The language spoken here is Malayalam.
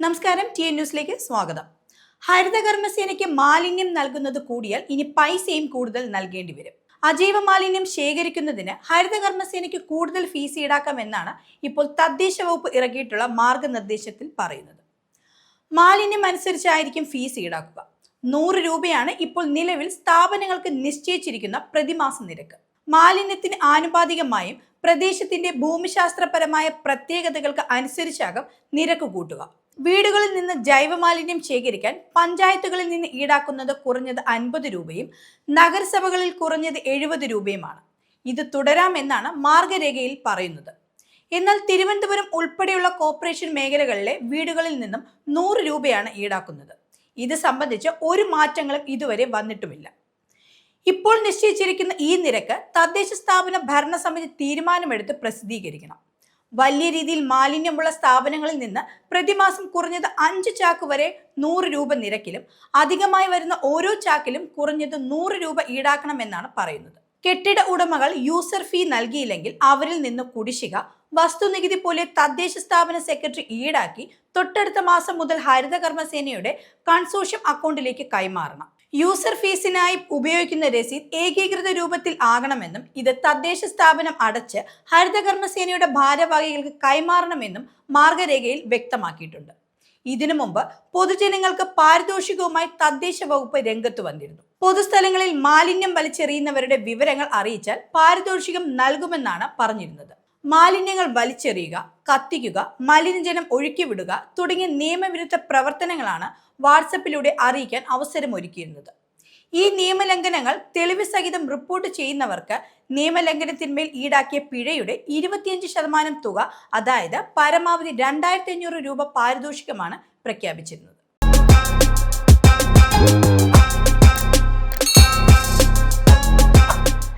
നമസ്കാരം, ടി എൻ ന്യൂസിലേക്ക് സ്വാഗതം. ഹരിതകർമ്മസേനയ്ക്ക് മാലിന്യം നൽകുന്നത് കൂടിയാൽ ഇനി പൈസയും കൂടുതൽ നൽകേണ്ടി വരും. അജൈവ മാലിന്യം ശേഖരിക്കുന്നതിന് ഹരിതകർമ്മസേനയ്ക്ക് കൂടുതൽ ഫീസ് ഈടാക്കാമെന്നാണ് ഇപ്പോൾ തദ്ദേശ വകുപ്പ് ഇറക്കിയിട്ടുള്ള മാർഗനിർദ്ദേശത്തിൽ പറയുന്നത്. മാലിന്യം അനുസരിച്ചായിരിക്കും ഫീസ് ഈടാക്കുക. 100 രൂപയാണ് ഇപ്പോൾ നിലവിൽ സ്ഥാപനങ്ങൾക്ക് നിശ്ചയിച്ചിരിക്കുന്ന പ്രതിമാസ നിരക്ക്. മാലിന്യത്തിന് ആനുപാതികമായും പ്രദേശത്തിന്റെ ഭൂമിശാസ്ത്രപരമായ പ്രത്യേകതകൾക്ക് അനുസരിച്ചാകും നിരക്ക് കൂട്ടുക. വീടുകളിൽ നിന്ന് ജൈവമാലിന്യം ശേഖരിക്കാൻ പഞ്ചായത്തുകളിൽ നിന്ന് ഈടാക്കുന്നത് കുറഞ്ഞത് 50 രൂപയും നഗരസഭകളിൽ കുറഞ്ഞത് 70 രൂപയുമാണ്. ഇത് തുടരാമെന്നാണ് മാർഗരേഖയിൽ പറയുന്നത്. എന്നാൽ തിരുവനന്തപുരം ഉൾപ്പെടെയുള്ള കോർപ്പറേഷൻ മേഖലകളിലെ വീടുകളിൽ നിന്നും 100 രൂപയാണ് ഈടാക്കുന്നത്. ഇത് സംബന്ധിച്ച് ഒരു മാറ്റങ്ങളും ഇതുവരെ വന്നിട്ടുമില്ല. ഇപ്പോൾ നിശ്ചയിച്ചിരിക്കുന്ന ഈ നിരക്ക് തദ്ദേശ സ്ഥാപന ഭരണസമിതി തീരുമാനമെടുത്ത് പ്രസിദ്ധീകരിക്കണം. വലിയ രീതിയിൽ മാലിന്യമുള്ള സ്ഥാപനങ്ങളിൽ നിന്ന് പ്രതിമാസം കുറഞ്ഞത് 5 ചാക്ക് വരെ 100 രൂപ നിരക്കിലും അധികമായി വരുന്ന ഓരോ ചാക്കിലും കുറഞ്ഞത് 100 രൂപ ഈടാക്കണമെന്നാണ് പറയുന്നത്. കെട്ടിട ഉടമകൾ യൂസർ ഫീ നൽകിയില്ലെങ്കിൽ അവരിൽ നിന്ന് കുടിശ്ശിക, വസ്തുനികുതി പോലെ തദ്ദേശ സ്ഥാപന സെക്രട്ടറി ഈടാക്കി തൊട്ടടുത്ത മാസം മുതൽ ഹരിതകർമ്മസേനയുടെ കൺസോർഷ്യം അക്കൗണ്ടിലേക്ക് കൈമാറണം. യൂസർ ഫീസിനായി ഉപയോഗിക്കുന്ന രസീത് ഏകീകൃത രൂപത്തിൽ ആകണമെന്നും ഇത് തദ്ദേശ സ്ഥാപനം അടച്ച് ഹരിതകർമ്മസേനയുടെ ഭാരവാഹികൾക്ക് കൈമാറണമെന്നും മാർഗരേഖയിൽ വ്യക്തമാക്കിയിട്ടുണ്ട്. ഇതിനു മുമ്പ് പൊതുജനങ്ങൾക്ക് പാരിതോഷികവുമായി തദ്ദേശ വകുപ്പ് രംഗത്ത് വന്നിരുന്നു. പൊതുസ്ഥലങ്ങളിൽ മാലിന്യം വലിച്ചെറിയുന്നവരുടെ വിവരങ്ങൾ അറിയിച്ചാൽ പാരിതോഷികം നൽകുമെന്നാണ് പറഞ്ഞിരുന്നത്. മാലിന്യങ്ങൾ വലിച്ചെറിയുക, കത്തിക്കുക, മലിനജലം ഒഴുക്കിവിടുക തുടങ്ങിയ നിയമവിരുദ്ധ പ്രവർത്തനങ്ങളാണ് വാട്സപ്പിലൂടെ അറിയിക്കാൻ അവസരമൊരുക്കിയിരുന്നത്. ഈ നിയമലംഘനങ്ങൾ തെളിവ് സഹിതം റിപ്പോർട്ട് ചെയ്യുന്നവർക്ക് നിയമലംഘനത്തിന്മേൽ ഈടാക്കിയ പിഴയുടെ 25% തുക, അതായത് പരമാവധി 2500 രൂപ പാരിതോഷികമാണ് പ്രഖ്യാപിച്ചിരുന്നത്.